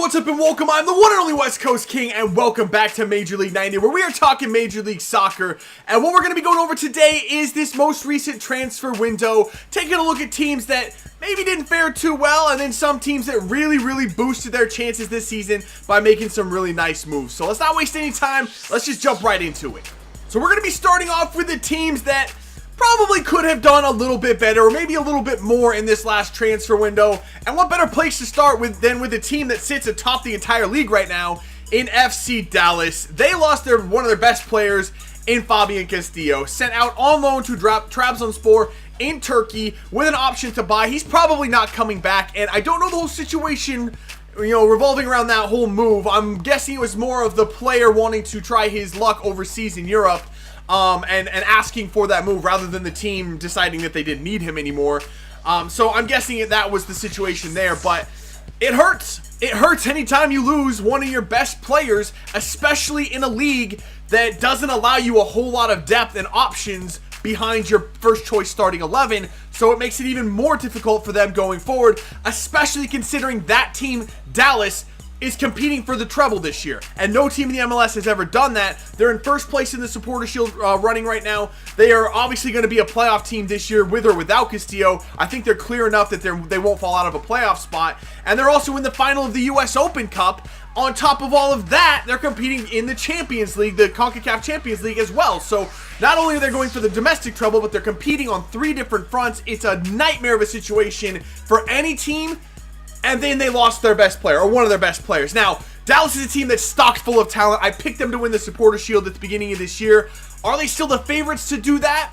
what's up and welcome. I'm the one and only West Coast King and welcome back to Major League 90 where we are talking Major League Soccer. And what we're going to be going over today is this most recent transfer window, taking a look at teams that maybe didn't fare too well and then some teams that really boosted their chances this season by making some really nice moves. So let's not waste any time, let's just jump right into it. So we're going to be starting off with the teams that probably could have done a little bit better or maybe a little bit more in this last transfer window. And what better place to start with than with the team that sits atop the entire league right now in FC Dallas. They lost one of their best players in Fabian Castillo, sent out on loan to Trabzonspor in Turkey with an option to buy. He's probably not coming back, and I don't know the whole situation revolving around that whole move. I'm guessing it was more of the player wanting to try his luck overseas in Europe. And asking for that move rather than the team deciding that they didn't need him anymore. So I'm guessing that was the situation there, but it hurts. It hurts anytime you lose one of your best players, especially in a league that doesn't allow you a whole lot of depth and options behind your first choice starting 11, so it makes it even more difficult for them going forward, especially considering that team, Dallas, is competing for the treble this year, and no team in the MLS has ever done that. They're in first place in the Supporter Shield running right now. They are obviously going to be a playoff team this year with or without Castillo. I think they're clear enough that they won't fall out of a playoff spot, and they're also in the final of the US Open Cup. On top of all of that, they're competing in the Champions League, the CONCACAF Champions League as well. So not only are they going for the domestic treble, but they're competing on 3 different fronts. It's a nightmare of a situation for any team. And then they lost their best player, or one of their best players. Now, Dallas is a team that's stocked full of talent. I picked them to win the Supporter Shield at the beginning of this year. Are they still the favorites to do that?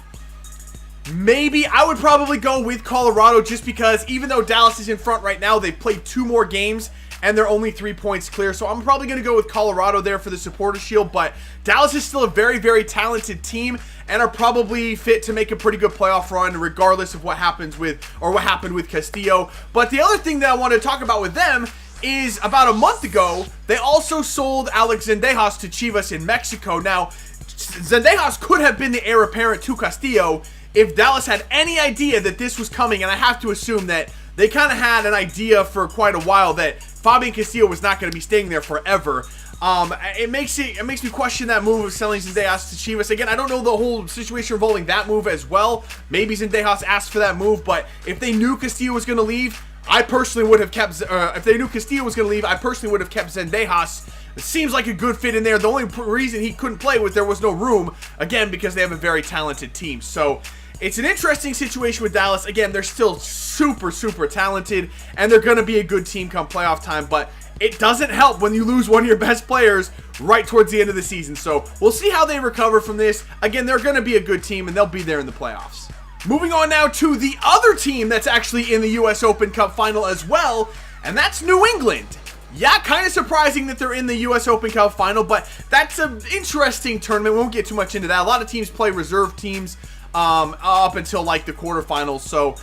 Maybe. I would probably go with Colorado just because even though Dallas is in front right now, they've played 2 more games and they're only 3 points clear. So I'm probably going to go with Colorado there for the Supporter Shield. But Dallas is still a very talented team and are probably fit to make a pretty good playoff run regardless of what happens with, or what happened with Castillo. But the other thing that I want to talk about with them is about a month ago, they also sold Alex Zendejas to Chivas in Mexico. Now, Zendejas could have been the heir apparent to Castillo if Dallas had any idea that this was coming, and I have to assume that they kind of had an idea for quite a while that Fabian Castillo was not going to be staying there forever. It makes me question that move of selling Zendejas to Chivas. Again, I don't know the whole situation involving that move as well. Maybe Zendejas asked for that move, but if they knew Castillo was going to leave, I personally would have kept. If they knew Castillo was going to leave, I personally would have kept Zendejas. It seems like a good fit in there. The only reason he couldn't play was there was no room. Again, because they have a very talented team. So it's an interesting situation with Dallas. Again, they're still super talented, and they're going to be a good team come playoff time, but it doesn't help when you lose one of your best players right towards the end of the season. So we'll see how they recover from this. Again, they're going to be a good team, and they'll be there in the playoffs. Moving on now to the other team that's actually in the US Open Cup final as well, and that's New England. Yeah, kind of surprising that they're in the US Open Cup final, but that's an interesting tournament. We won't get too much into that. A lot of teams play reserve teams up until like the quarterfinals, so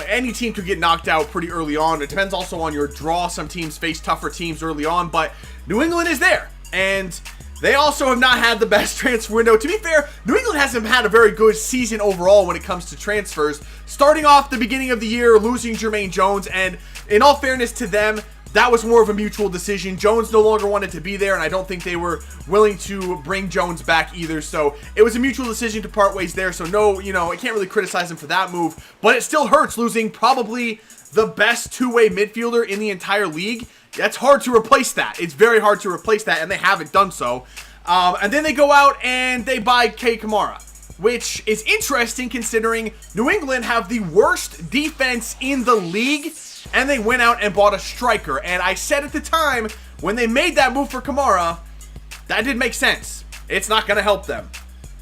any team could get knocked out pretty early on. It depends also on your draw. Some teams face tougher teams early on, but New England is there, and they also have not had the best transfer window. To be fair, New England hasn't had a very good season overall when it comes to transfers. Starting off the beginning of the year, losing Jermaine Jones, and in all fairness to them, that was more of a mutual decision. Jones no longer wanted to be there, and I don't think they were willing to bring Jones back either. So it was a mutual decision to part ways there. So no, I can't really criticize them for that move. But it still hurts losing probably the best two-way midfielder in the entire league. That's hard to replace that. It's very hard to replace that, and they haven't done so. And then they go out and they buy Kei Kamara, which is interesting considering New England have the worst defense in the league, and they went out and bought a striker. And I said at the time, when they made that move for Kamara, that did make sense. It's not going to help them.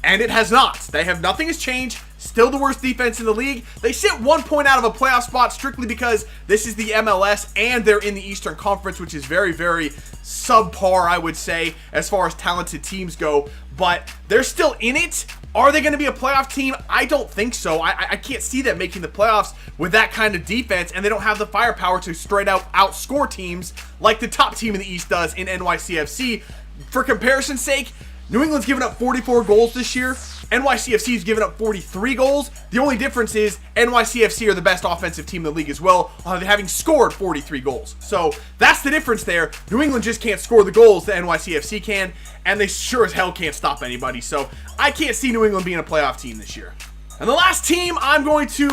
And it has not. Nothing has changed. Still the worst defense in the league. They sit 1 point out of a playoff spot strictly because this is the MLS and they're in the Eastern Conference, which is very subpar, I would say, as far as talented teams go. But they're still in it. Are they going to be a playoff team? I don't think so. I can't see them making the playoffs with that kind of defense, and they don't have the firepower to straight out outscore teams like the top team in the East does in NYCFC. For comparison's sake, New England's given up 44 goals this year, NYCFC's given up 43 goals. The only difference is NYCFC are the best offensive team in the league as well, having scored 43 goals. So that's the difference there. New England just can't score the goals that NYCFC can, and they sure as hell can't stop anybody. So I can't see New England being a playoff team this year. And the last team I'm going to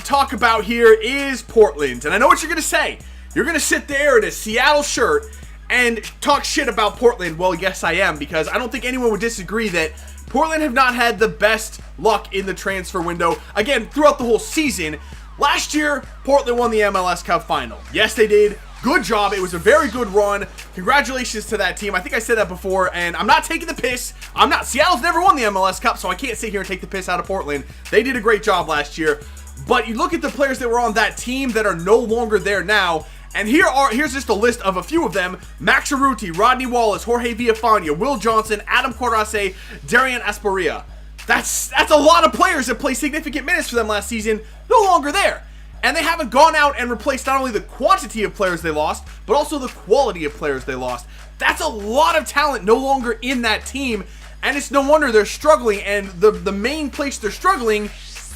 talk about here is Portland. And I know what you're going to say. You're going to sit there in a Seattle shirt and talk shit about Portland. Well, yes, I am, because I don't think anyone would disagree that Portland have not had the best luck in the transfer window. Again, throughout the whole season. Last year, Portland won the MLS Cup final. Yes, they did. Good job. It was a very good run. Congratulations to that team. I think I said that before, and I'm not taking the piss. Seattle's never won the MLS Cup, so I can't sit here and take the piss out of Portland. They did a great job last year. But you look at the players that were on that team that are no longer there now, and here's just a list of a few of them. Max Arruti, Rodney Wallace, Jorge Villafana, Will Johnson, Adam Corrase, Darian Asparia. That's a lot of players that played significant minutes for them last season, no longer there. And they haven't gone out and replaced not only the quantity of players they lost, but also the quality of players they lost. That's a lot of talent no longer in that team, and it's no wonder they're struggling, and the main place they're struggling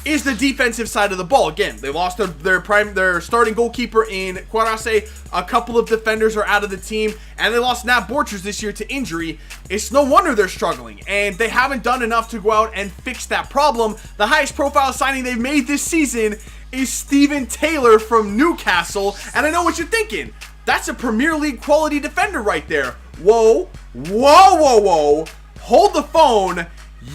is the defensive side of the ball. Again, they lost their starting goalkeeper in Quarase. A couple of defenders are out of the team, and they lost Nat Borchers this year to injury. It's no wonder they're struggling, and they haven't done enough to go out and fix that problem. The highest profile signing they've made this season is Steven Taylor from Newcastle, and I know what you're thinking. That's a Premier League quality defender right there. Whoa, whoa, whoa, whoa. Hold the phone.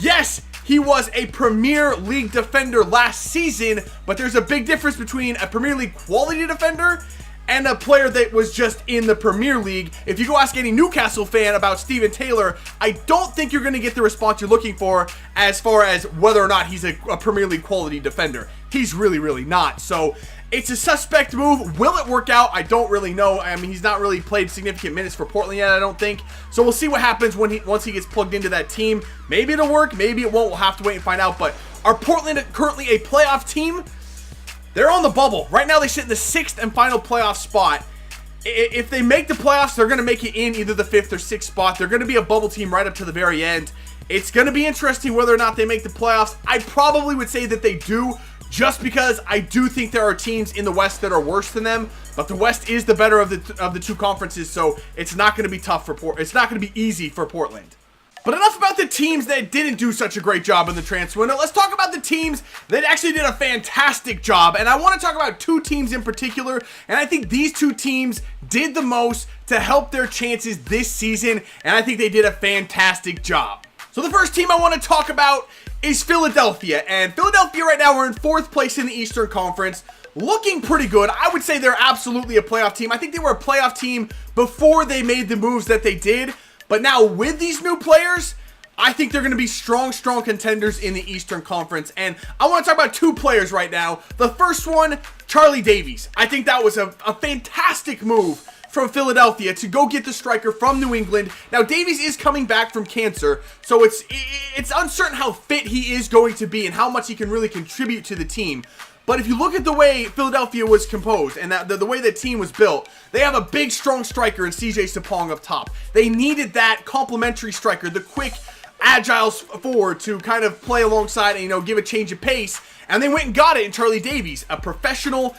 Yes, he was a Premier League defender last season, but there's a big difference between a Premier League quality defender and a player that was just in the Premier League. If you go ask any Newcastle fan about Steven Taylor, I don't think you're going to get the response you're looking for as far as whether or not he's a Premier League quality defender. He's really, really not. So it's a suspect move. Will it work out? I don't really know. I mean, he's not really played significant minutes for Portland yet, I don't think. So we'll see what happens once he gets plugged into that team. Maybe it'll work. Maybe it won't. We'll have to wait and find out. But are Portland currently a playoff team? They're on the bubble. Right now, they sit in the 6th and final playoff spot. If they make the playoffs, they're going to make it in either the 5th or 6th spot. They're going to be a bubble team right up to the very end. It's going to be interesting whether or not they make the playoffs. I probably would say that they do, just because I do think there are teams in the West that are worse than them. But the West is the better of the two conferences, so it's not going to be tough for It's not going to be easy for Portland. But enough about the teams that didn't do such a great job in the transfer window. Let's talk about the teams that actually did a fantastic job. And I want to talk about two teams in particular. And I think these two teams did the most to help their chances this season. And I think they did a fantastic job. So the first team I want to talk about is Philadelphia. And Philadelphia right now are in 4th place in the Eastern Conference. Looking pretty good. I would say they're absolutely a playoff team. I think they were a playoff team before they made the moves that they did. But now with these new players, I think they're going to be strong contenders in the Eastern Conference. And I want to talk about two players right now. The first one, Charlie Davies. I think that was a fantastic move from Philadelphia to go get the striker from New England. Now, Davies is coming back from cancer, so it's uncertain how fit he is going to be and how much he can really contribute to the team. But if you look at the way Philadelphia was composed and the way the team was built, they have a big, strong striker in CJ Sapong up top. They needed that complementary striker, the quick, agile forward to kind of play alongside and, give a change of pace. And they went and got it in Charlie Davies, a professional,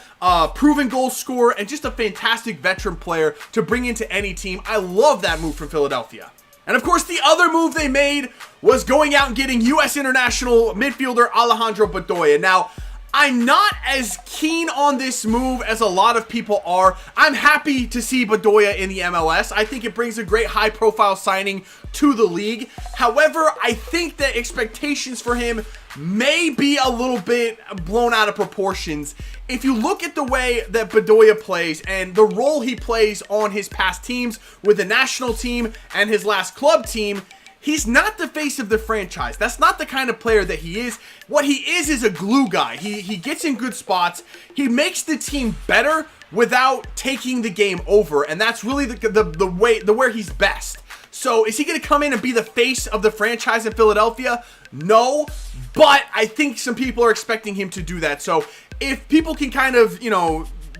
proven goal scorer, and just a fantastic veteran player to bring into any team. I love that move from Philadelphia. And of course, the other move they made was going out and getting U.S. international midfielder Alejandro Bedoya. Now, I'm not as keen on this move as a lot of people are. I'm happy to see Bedoya in the MLS. I think it brings a great high-profile signing to the league. However, I think that expectations for him may be a little bit blown out of proportions. If you look at the way that Bedoya plays and the role he plays on his past teams with the national team and his last club team, he's not the face of the franchise. That's not the kind of player that he is. What he is a glue guy. He gets in good spots. He makes the team better without taking the game over, and that's really where he's best. So is he going to come in and be the face of the franchise in Philadelphia? No, but I think some people are expecting him to do that. So if people can kind of,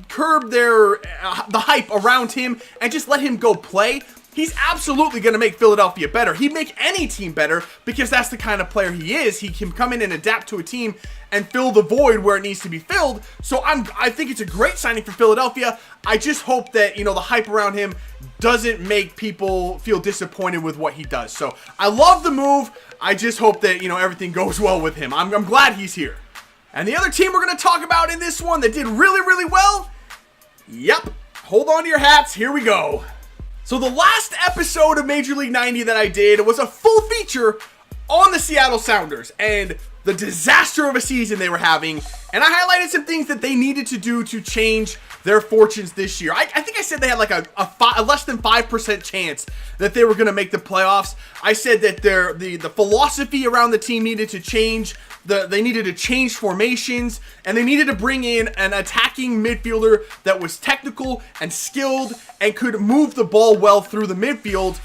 curb the hype around him and just let him go play, he's absolutely going to make Philadelphia better. He'd make any team better because that's the kind of player he is. He can come in and adapt to a team and fill the void where it needs to be filled. So I think it's a great signing for Philadelphia. I just hope that, you know, the hype around him doesn't make people feel disappointed with what he does. So I love the move. I just hope that, you know, everything goes well with him. I'm glad he's here. And the other team we're going to talk about in this one that did really, really well, yep, hold on to your hats, here we go. So the last episode of Major League 90 that I did was a full feature on the Seattle Sounders and the disaster of a season they were having, and I highlighted some things that they needed to do to change their fortunes this year. I think I said they had like a less than 5% chance that they were going to make the playoffs. I said that the philosophy around the team needed to change. They needed to change formations, and they needed to bring in an attacking midfielder that was technical and skilled and could move the ball well through the midfield.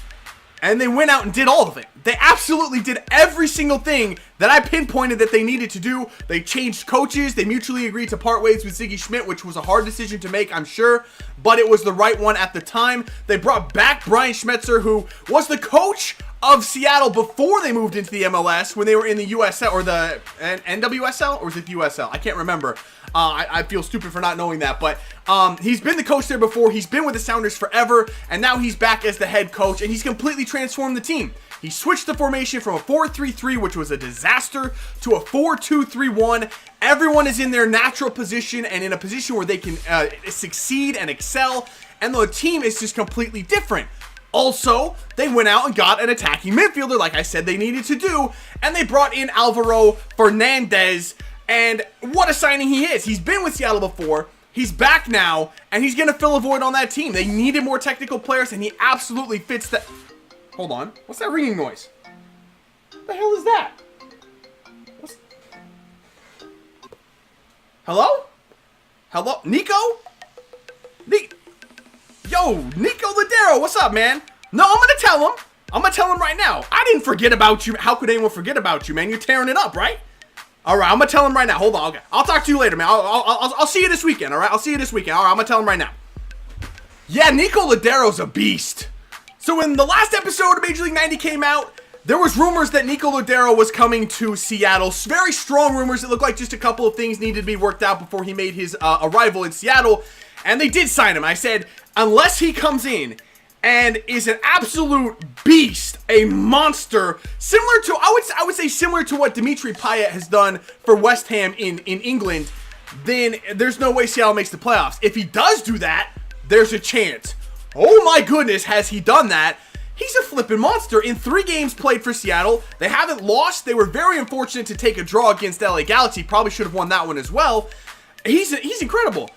And they went out and did all of it. They absolutely did every single thing that I pinpointed that they needed to do. They changed coaches. They mutually agreed to part ways with Ziggy Schmidt, which was a hard decision to make, I'm sure, but it was the right one at the time. They brought back Brian Schmetzer, who was the coach of Seattle before they moved into the MLS, when they were in the USL, or the NWSL, or was it the USL? I can't remember. I feel stupid for not knowing that, but he's been the coach there before. He's been with the Sounders forever, and now he's back as the head coach, and he's completely transformed the team. He switched the formation from a 4-3-3, which was a disaster, to a 4-2-3-1. Everyone is in their natural position and in a position where they can succeed and excel, and the team is just completely different. Also, they went out and got an attacking midfielder, like I said they needed to do, and they brought in Alvaro Fernandez, and what a signing he is. He's been with Seattle before, he's back now, and he's going to fill a void on that team. They needed more technical players, and he absolutely fits that. Hold on, what's that ringing noise? What the hell is that? Hello? Hello? Nico? Yo, Nico Ladero, what's up, man? No, I'm gonna tell him. I'm gonna tell him right now. I didn't forget about you. How could anyone forget about you, man? You're tearing it up, right? All right, I'm gonna tell him right now. Hold on, okay. I'll talk to you later, man. I'll see you this weekend, all right? I'll see you this weekend. All right, I'm gonna tell him right now. Yeah, Nico Ladero's a beast. So when the last episode of Major League 90 came out, there was rumors that Nico Ladero was coming to Seattle. Very strong rumors. It looked like just a couple of things needed to be worked out before he made his arrival in Seattle. And they did sign him. I said, unless he comes in and is an absolute beast, a monster, similar to, I would say similar to what Dimitri Payet has done for West Ham in England, then there's no way Seattle makes the playoffs. If he does do that, there's a chance. Oh my goodness, has he done that? He's a flippin' monster. In 3 games played for Seattle, they haven't lost. They were very unfortunate to take a draw against LA Galaxy. Probably should have won that one as well. He's incredible.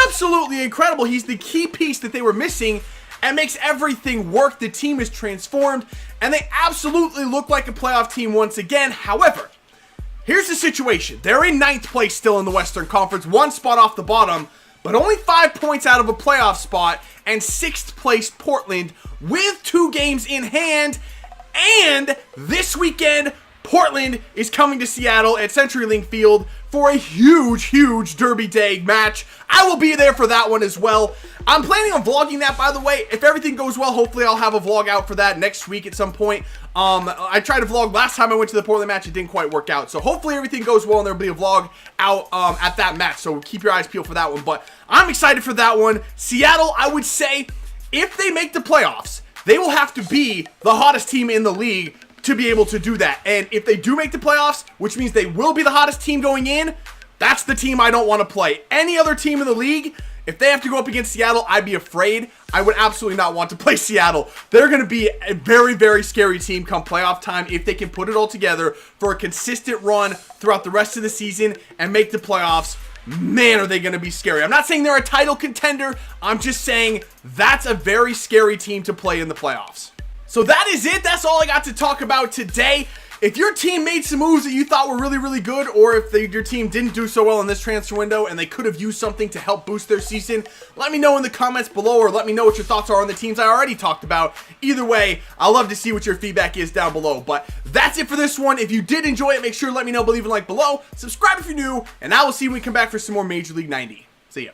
Absolutely incredible. He's the key piece that they were missing and makes everything work. The team is transformed, and they absolutely look like a playoff team once again. However, here's the situation. They're in 9th place still in the Western Conference, 1 spot off the bottom, but only 5 points out of a playoff spot, and 6th place Portland with 2 games in hand. And this weekend, Portland is coming to Seattle at CenturyLink Field for a huge Derby Day match. I will be there for that one as well. I'm planning on vlogging that, by the way. If everything goes well, hopefully I'll have a vlog out for that next week at some point. I tried to vlog last time I went to the Portland match. It didn't quite work out. So hopefully everything goes well and there'll be a vlog out at that match. So keep your eyes peeled for that one. But I'm excited for that one. Seattle, I would say, if they make the playoffs, they will have to be the hottest team in the league to be able to do that. And if they do make the playoffs, which means they will be the hottest team going in, that's the team I don't want to play. Any other team in the league, if they have to go up against Seattle, I'd be afraid. I would absolutely not want to play Seattle. They're going to be a very scary team come playoff time if they can put it all together for a consistent run throughout the rest of the season and make the playoffs. Man, are they going to be scary. I'm not saying they're a title contender. I'm just saying that's a very scary team to play in the playoffs. So that is it. That's all I got to talk about today. If your team made some moves that you thought were really good, or if your team didn't do so well in this transfer window and they could have used something to help boost their season, let me know in the comments below, or let me know what your thoughts are on the teams I already talked about. Either way, I'd love to see what your feedback is down below. But that's it for this one. If you did enjoy it, make sure to let me know, leave a like below, subscribe if you're new, and I will see you when we come back for some more Major League 90. See ya.